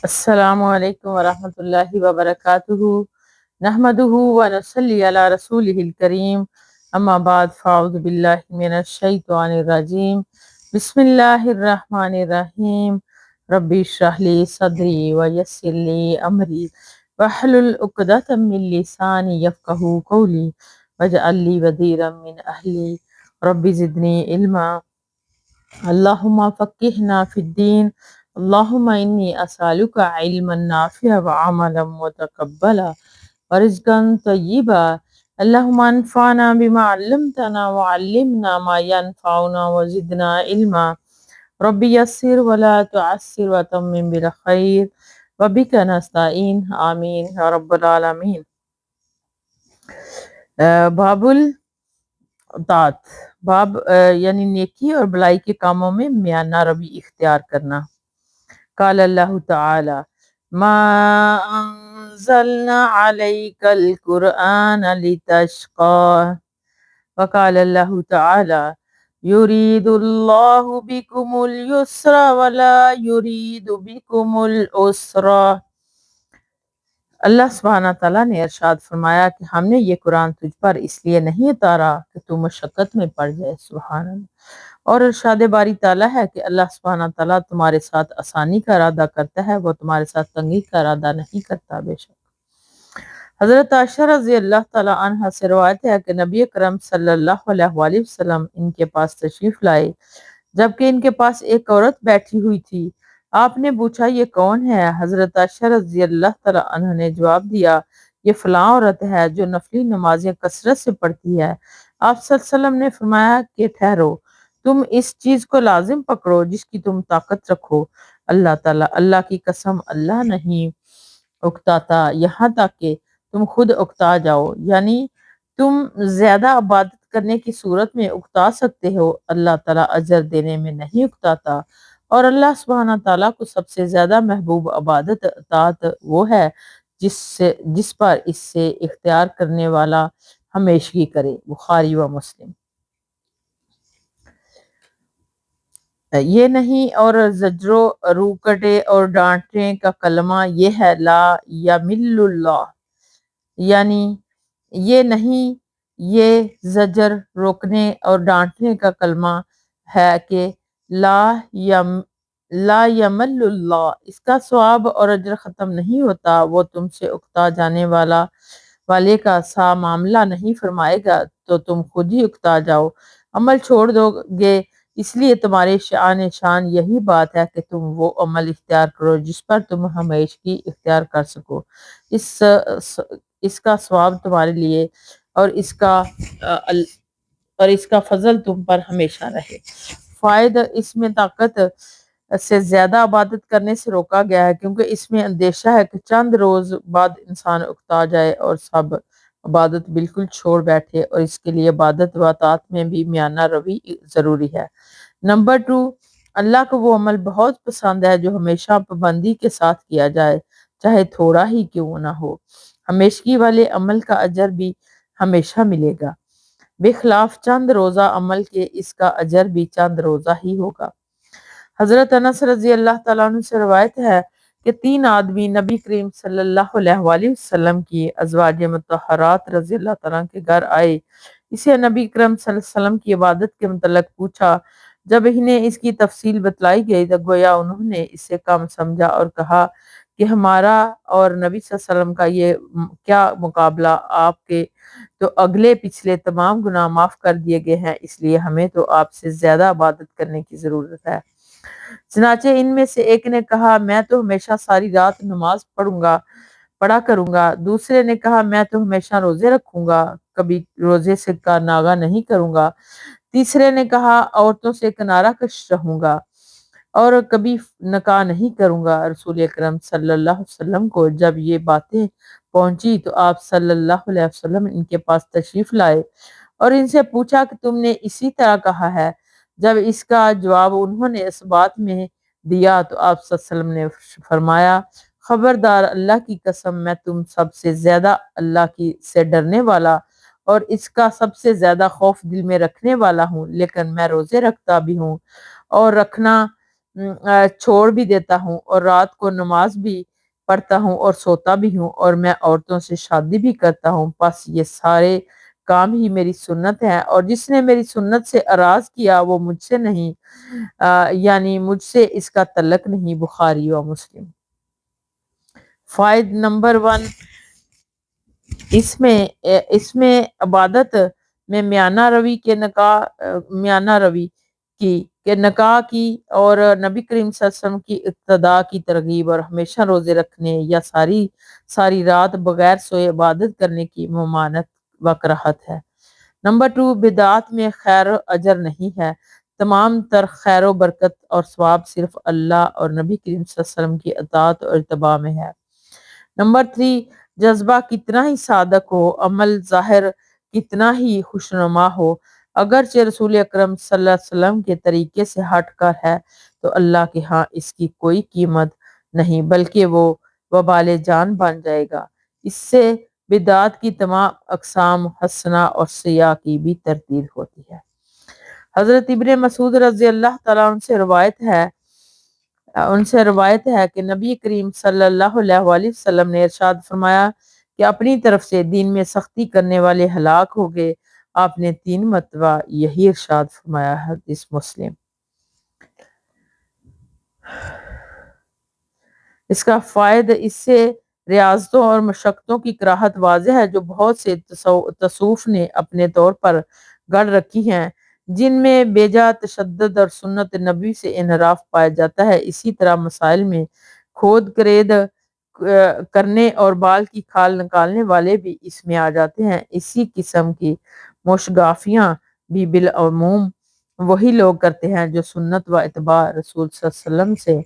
السلام علیکم ورحمۃ اللہ وبرکاتہ نحمدہ ونصلی علی رسولہ الکریم اما بعد فاعوذ باللہ من الشیطان الرجیم بسم اللہ الرحمن الرحیم ربی اشرح لی صدری ویسر لی امری واحلل عقدۃ من لسانی یفقہوا قولی واجعل لی وزیرا من اہلی ربی زدنی علما اللہم فقہنا فی الدین اللہم انی اسألک علما نافعا وعملا متقبلا ورزقا طیبا اللہم انفعنا بما علمتنا وعلمنا ما ینفعنا وزدنا علما ربی یسر ولا تعسر وتمم بالخیر وبک نستعین آمین یا رب العالمین۔ باب الطاعت، باب یعنی نیکی اور بلائی کے کاموں میں میانہ روی اختیار کرنا۔ قال اللہ تعالی ما انزلنا علیک القرآن لتشقى وقال اللہ تعالی یرید اللہ بکم اليسر ولا یرید بکم العسر۔ اللہ سبحانہ تعالیٰ نے ارشاد فرمایا کہ ہم نے یہ قرآن تجھ پر اس لیے نہیں اتارا کہ تو مشقت میں پڑ جائے۔ سبحان اللہ۔ اور ارشاد باری تعالیٰ ہے کہ اللہ سبحانہ تعالیٰ تمہارے ساتھ آسانی کا ارادہ کرتا ہے، وہ تمہارے ساتھ تنگی کا ارادہ نہیں کرتا۔ بے شک حضرت عائشہ رضی اللہ تعالیٰ عنہ سے روایت ہے کہ نبی اکرم صلی اللہ علیہ وآلہ وسلم ان کے پاس تشریف لائے، جبکہ ان کے پاس ایک عورت بیٹھی ہوئی تھی۔ آپ نے پوچھا یہ کون ہے؟ حضرت عائشہ رضی اللہ تعالیٰ عنہ نے جواب دیا یہ فلاں عورت ہے جو نفلی نمازیں کثرت سے پڑھتی ہے۔ آپ صلی اللہ علیہ وسلم نے فرمایا کہ ٹھہرو، تم اس چیز کو لازم پکڑو جس کی تم طاقت رکھو۔ اللہ تعالیٰ، اللہ کی قسم اللہ نہیں اکتاتا یہاں تک کہ تم خود اکتا جاؤ، یعنی تم زیادہ عبادت کرنے کی صورت میں اکتا سکتے ہو، اللہ تعالیٰ اجر دینے میں نہیں اکتاتا۔ اور اللہ سبحانہ تعالیٰ کو سب سے زیادہ محبوب عبادت اطاعت وہ ہے جس پر اس سے اختیار کرنے والا ہمیشگی کرے۔ بخاری و مسلم۔ یہ نہیں اور زجرو روکٹے اور ڈانٹنے کا کلمہ یہ ہے لا یمل اللہ، یعنی یہ نہیں، یہ زجر روکنے اور ڈانٹنے کا کلمہ ہے کہ لا یمل اللہ، اس کا ثواب اور اجر ختم نہیں ہوتا، وہ تم سے اکتا جانے والے کا سا معاملہ نہیں فرمائے گا تو تم خود ہی اکتا جاؤ، عمل چھوڑ دو گے۔ اس لیے تمہارے شان یہی بات ہے کہ تم وہ عمل اختیار کرو جس پر تم ہمیشگی اختیار کر سکو، اس کا ثواب تمہارے لیے اور اس کا فضل تم پر ہمیشہ رہے۔ فائد، اس میں طاقت سے زیادہ عبادت کرنے سے روکا گیا ہے کیونکہ اس میں اندیشہ ہے کہ چند روز بعد انسان اکتا جائے اور سب عبادت بالکل چھوڑ بیٹھے، اور اس کے لیے عبادت و اطاعت میں بھی میانہ روی ضروری ہے۔ نمبر 2، اللہ کو وہ عمل بہت پسند ہے جو ہمیشہ پابندی کے ساتھ کیا جائے، چاہے تھوڑا ہی کیوں نہ ہو۔ ہمیشگی والے عمل کا اجر بھی ہمیشہ ملے گا، بخلاف چند روزہ عمل کے اس کا اجر بھی چند روزہ ہی ہوگا۔ حضرت انس رضی اللہ تعالیٰ عنہ سے روایت ہے کہ 3 آدمی نبی کریم صلی اللہ علیہ وآلہ وسلم کی ازواج مطہرات رضی اللہ تعالیٰ کے گھر آئے، اسے نبی کریم صلی اللہ علیہ وسلم کی عبادت کے متعلق پوچھا۔ جب انہیں اس کی تفصیل بتلائی گئی تو گویا انہوں نے اسے کم سمجھا اور کہا کہ ہمارا اور نبی صلی اللہ علیہ وسلم کا یہ کیا مقابلہ، آپ کے تو اگلے پچھلے تمام گناہ معاف کر دیے گئے ہیں، اس لیے ہمیں تو آپ سے زیادہ عبادت کرنے کی ضرورت ہے۔ چنانچہ ان میں سے ایک نے کہا میں تو ہمیشہ ساری رات نماز پڑھا کروں گا، دوسرے نے کہا میں تو ہمیشہ روزے رکھوں گا، کبھی روزے سے کا ناغہ نہیں کروں گا، تیسرے نے کہا عورتوں سے کنارہ کش رہوں گا اور کبھی نکاح نہیں کروں گا۔ رسول اکرم صلی اللہ علیہ وسلم کو جب یہ باتیں پہنچی تو آپ صلی اللہ علیہ وسلم ان کے پاس تشریف لائے اور ان سے پوچھا کہ تم نے اسی طرح کہا ہے؟ جب اس کا جواب انہوں نے اس بات میں دیا تو آپ صلی اللہ علیہ وسلم نے فرمایا خبردار، اللہ کی قسم میں تم سب سے زیادہ اللہ سے ڈرنے والا اور اس کا سب سے زیادہ خوف دل میں رکھنے والا ہوں، لیکن میں روزے رکھتا بھی ہوں اور رکھنا چھوڑ بھی دیتا ہوں اور رات کو نماز بھی پڑھتا ہوں اور سوتا بھی ہوں اور میں عورتوں سے شادی بھی کرتا ہوں، بس یہ سارے کام ہی میری سنت ہے، اور جس نے میری سنت سے اراض کیا وہ مجھ سے نہیں، یعنی مجھ سے اس کا تعلق نہیں۔ بخاری و مسلم۔ فائد نمبر 1، اس میں عبادت میں میانہ روی کہ نکاح کی اور نبی کریم صلی اللہ علیہ وسلم کی اقتداء کی ترغیب، اور ہمیشہ روزے رکھنے یا ساری رات بغیر سوئے عبادت کرنے کی ممانعت و کراہت ہے۔ نمبر 2، بدعات میں خیر و اجر نہیں ہے، تمام تر خیر و برکت اور ثواب صرف اللہ اور نبی کریم صلی اللہ علیہ وسلم کی اطاعت اور اتباع میں ہے۔ نمبر 3، جذبہ کتنا ہی صادق ہو، عمل ظاہر کتنا ہی خوشنما ہو، اگرچہ رسول اکرم صلی اللہ علیہ وسلم کے طریقے سے ہٹ کر ہے تو اللہ کے ہاں اس کی کوئی قیمت نہیں، بلکہ وہ وبال جان بن جائے گا۔ اس سے بدعات کی تمام اقسام حسنہ اور سیاہ کی بھی تردید ہوتی ہے۔ حضرت ابن مسعود رضی اللہ تعالیٰ ان سے روایت ہے کہ نبی کریم صلی اللہ علیہ وآلہ وسلم نے ارشاد فرمایا کہ اپنی طرف سے دین میں سختی کرنے والے ہلاک ہو گئے۔ آپ نے 3 مرتبہ یہی ارشاد فرمایا ہے، حدیث مسلم۔ اس کا فائد، اس سے ریاضتوں اور مشقتوں کی کراہت واضح ہے جو بہت سے تصوف نے اپنے طور پر گڑ رکھی ہیں، جن میں بیجا تشدد اور سنت نبی سے انحراف پایا جاتا ہے۔ اسی طرح مسائل میں کھود کرید کرنے اور بال کی کھال نکالنے والے بھی اس میں آ جاتے ہیں۔ اسی قسم کی موشگافیاں بھی بالعموم وہی لوگ کرتے ہیں جو سنت و اتباع رسول صلی اللہ علیہ وسلم سے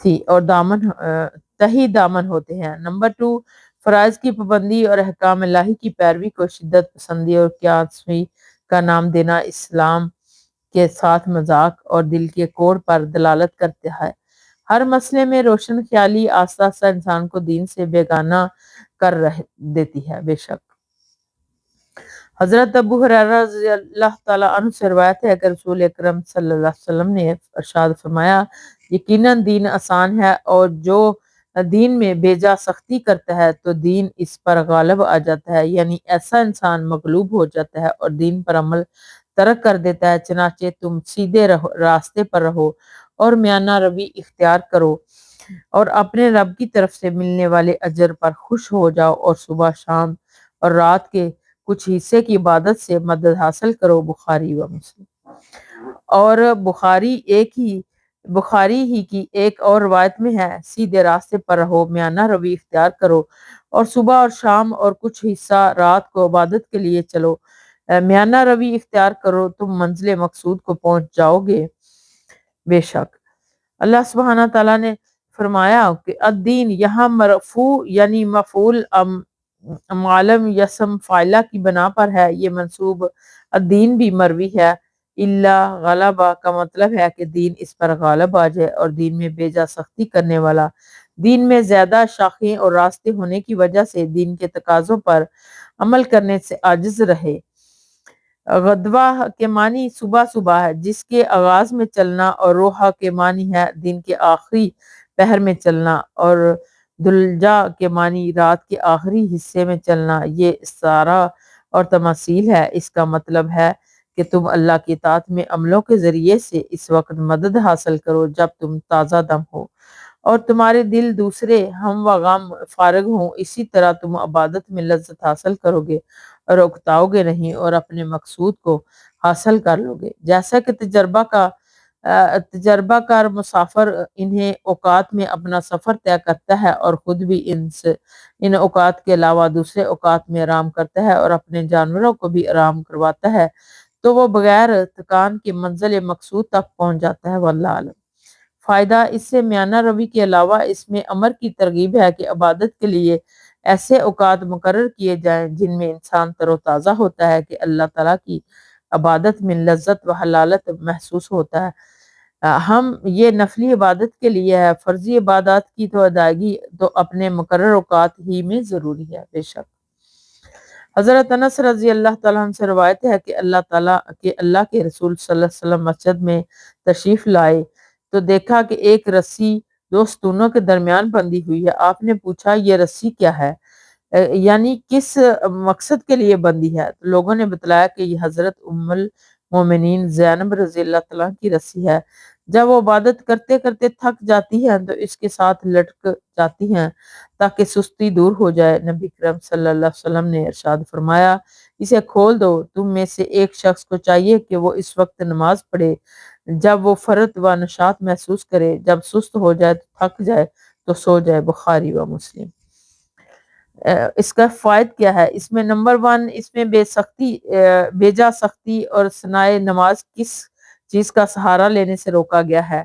تھی اور دامن ہوتے ہیں۔ نمبر 2، فرائض کی پابندی اور احکام الہی کی پیروی کو شدت پسندی اور قیاسوی کا نام دینا اسلام کے ساتھ مذاق اور دل کے کوڑ پر دلالت کرتا ہے۔ ہر مسئلے میں روشن خیالی آہستہ آہستہ انسان کو دین سے بیگانہ کر دیتی ہے۔ بے شک حضرت ابو ہریرہ رضی اللہ تعالیٰ عنہ سے روایت ہے کہ رسول اکرم صلی اللہ علیہ وسلم نے ارشاد فرمایا، یقیناً دین آسان ہے، اور جو دین میں بیجا سختی کرتا ہے تو دین اس پر غالب آ جاتا ہے، یعنی ایسا انسان مغلوب ہو جاتا ہے اور دین پر عمل ترک کر دیتا ہے۔ چنانچہ تم سیدھے راستے پر رہو اور میانہ روی اختیار کرو اور اپنے رب کی طرف سے ملنے والے اجر پر خوش ہو جاؤ، اور صبح شام اور رات کے کچھ حصے کی عبادت سے مدد حاصل کرو۔ بخاری و مسلم۔ اور بخاری ہی کی ایک اور روایت میں ہے، سیدھے راستے پر رہو، میانہ روی اختیار کرو، اور صبح اور شام اور کچھ حصہ رات کو عبادت کے لیے چلو، میانہ روی اختیار کرو، تم منزل مقصود کو پہنچ جاؤ گے۔ بے شک اللہ سبحانہ تعالیٰ نے فرمایا کہ الدین یہاں مرفوع یعنی مفعول معلم یسم فاعلہ کی بنا پر ہے۔ یہ منصوب الدین بھی مروی ہے۔ اللہ غلبہ کا مطلب ہے کہ دین اس پر غالب آ جائے، اور دین میں بیجا سختی کرنے والا دین میں زیادہ شاخیں اور راستے ہونے کی وجہ سے دین کے تقاضوں پر عمل کرنے سے عاجز رہے۔ غدوہ کے معنی صبح صبح ہے، جس کے آغاز میں چلنا، اور روحہ کے معنی ہے دن کے آخری پہر میں چلنا، اور دلجا کے معنی رات کے آخری حصے میں چلنا۔ یہ استعارہ اور تمثیل ہے۔ اس کا مطلب ہے کہ تم اللہ کی اطاعت میں عملوں کے ذریعے سے اس وقت مدد حاصل کرو جب تم تازہ دم ہو اور تمہارے دل دوسرے ہم و غم فارغ ہوں، اسی طرح تم عبادت میں لذت حاصل کرو گے اور اکتاؤ گے نہیں، اور اپنے مقصود کو حاصل کر لو گے۔ جیسا کہ تجربہ کار مسافر انہیں اوقات میں اپنا سفر طے کرتا ہے اور خود بھی ان اوقات کے علاوہ دوسرے اوقات میں آرام کرتا ہے اور اپنے جانوروں کو بھی آرام کرواتا ہے، تو وہ بغیر تھکان کے منزل مقصود تک پہنچ جاتا ہے۔ واللہ اعلم۔ فائدہ، اس سے میانہ روی کے علاوہ اس میں امر کی ترغیب ہے کہ عبادت کے لیے ایسے اوقات مقرر کیے جائیں جن میں انسان تر و تازہ ہوتا ہے، کہ اللہ تعالیٰ کی عبادت میں لذت و حلالت محسوس ہوتا ہے۔ ہم یہ نفلی عبادت کے لیے ہے، فرضی عبادات کی تو ادائیگی تو اپنے مقرر اوقات ہی میں ضروری ہے۔ بے شک حضرت انس رضی اللہ تعالیٰ عنہ سے روایت ہے کہ اللہ کے رسول صلی اللہ علیہ وسلم مسجد میں تشریف لائے تو دیکھا کہ ایک رسی دو ستونوں کے درمیان بندھی ہوئی ہے۔ آپ نے پوچھا یہ رسی کیا ہے، یعنی کس مقصد کے لیے بندھی ہے؟ تو لوگوں نے بتلایا کہ یہ حضرت ام المومنین زینب رضی اللہ تعالیٰ کی رسی ہے۔ جب وہ عبادت کرتے کرتے تھک جاتی ہیں تو اس کے ساتھ لٹک جاتی ہیں تاکہ سستی دور ہو جائے۔ نبی کرم صلی اللہ علیہ وسلم نے ارشاد فرمایا اسے کھول دو، تم میں سے ایک شخص کو چاہیے کہ وہ اس وقت نماز پڑھے جب وہ فرت و نشاط محسوس کرے، جب سست ہو جائے تو تھک جائے تو سو جائے۔ بخاری و مسلم۔ اس کا فوائد کیا ہے؟ اس میں نمبر 1، اس میں بیجا سختی اور ثنائے نماز کس چیز کا سہارا لینے سے روکا گیا ہے۔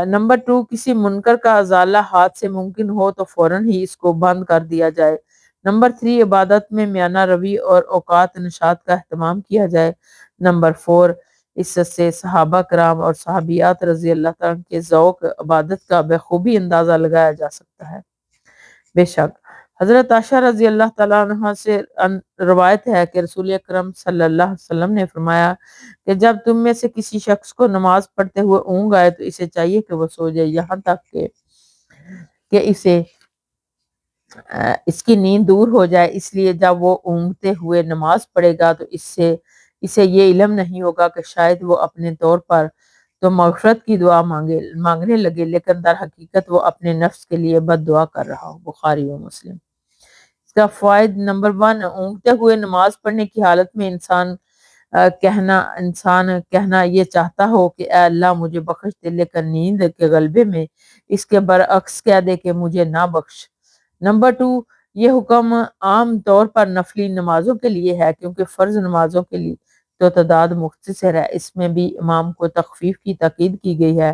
نمبر 2، کسی منکر کا ازالہ ہاتھ سے ممکن ہو تو فوراً ہی اس کو بند کر دیا جائے۔ نمبر 3، عبادت میں میانہ روی اور اوقات نشاط کا اہتمام کیا جائے۔ نمبر 4، اس سے صحابہ کرام اور صحابیات رضی اللہ تعالیٰ کے ذوق عبادت کا بخوبی اندازہ لگایا جا سکتا ہے۔ بے شک حضرت عائشہ رضی اللہ تعالیٰ عنہ سے روایت ہے کہ رسول اکرم صلی اللہ علیہ وسلم نے فرمایا کہ جب تم میں سے کسی شخص کو نماز پڑھتے ہوئے اونگ آئے تو اسے چاہیے کہ وہ سو جائے یہاں تک کہ اس کی نیند دور ہو جائے، اس لیے جب وہ اونگتے ہوئے نماز پڑھے گا تو اسے یہ علم نہیں ہوگا کہ شاید وہ اپنے طور پر تو مغفرت کی دعا مانگنے لگے لیکن در حقیقت وہ اپنے نفس کے لیے بد دعا کر رہا ہو۔ بخاری و مسلم۔ اس کا فوائد نمبر 1، اونگتے ہوئے نماز پڑھنے کی حالت میں انسان کہنا یہ چاہتا ہو کہ اے اللہ مجھے بخش دے، لیکن نیند کے غلبے میں اس کے برعکس کہہ دے کہ مجھے نہ بخش۔ نمبر 2، یہ حکم عام طور پر نفلی نمازوں کے لیے ہے کیونکہ فرض نمازوں کے لیے تو تعداد مختصر ہے، اس میں بھی امام کو تخفیف کی تاکید کی گئی ہے،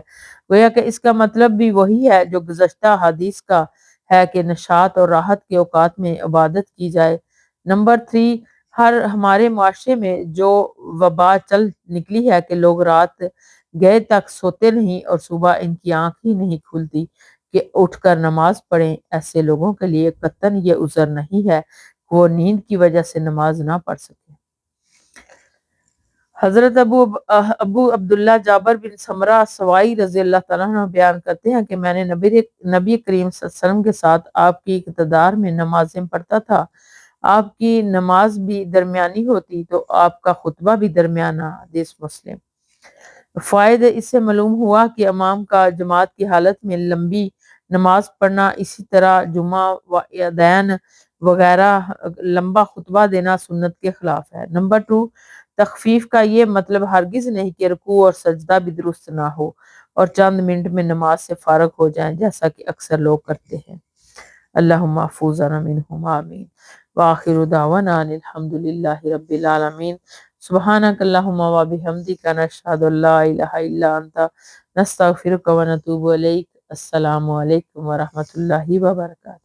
گویا کہ اس کا مطلب بھی وہی ہے جو گزشتہ حدیث کا ہے کہ نشاط اور راحت کے اوقات میں عبادت کی جائے۔ نمبر 3، ہمارے معاشرے میں جو وبا چل نکلی ہے کہ لوگ رات گئے تک سوتے نہیں اور صبح ان کی آنکھ ہی نہیں کھلتی کہ اٹھ کر نماز پڑھیں، ایسے لوگوں کے لیے قطعاً یہ عذر نہیں ہے کہ وہ نیند کی وجہ سے نماز نہ پڑھ سکے۔ حضرت ابو عبداللہ جابر بن سمرہ سوائی رضی اللہ تعالیٰ عنہ بیان کرتے ہیں کہ میں نے نبی کریم صلی اللہ علیہ وسلم کے ساتھ آپ کی اقتدار میں نمازیں پڑھتا تھا، آپ کی نماز بھی درمیانی ہوتی تو آپ کا خطبہ بھی درمیانہ۔ حدیث مسلم۔ فائد اس سے معلوم ہوا کہ امام کا جماعت کی حالت میں لمبی نماز پڑھنا، اسی طرح جمعہ و عیدین وغیرہ لمبا خطبہ دینا سنت کے خلاف ہے۔ نمبر 2، تخفیف کا یہ مطلب ہرگز نہیں کہ رکوع اور سجدہ بھی درست نہ ہو اور چند منٹ میں نماز سے فارغ ہو جائیں جیسا کہ اکثر لوگ کرتے ہیں۔ اللہم محفوظنا منہم آمین۔ وآخر دعوانا ان الحمد للہ رب العالمین۔ سبحانک اللہم و بحمدک نشہد ان لا الہ الا انت نستغفرک و نتوب الیک۔ السلام علیکم ورحمۃ اللہ وبرکاتہ۔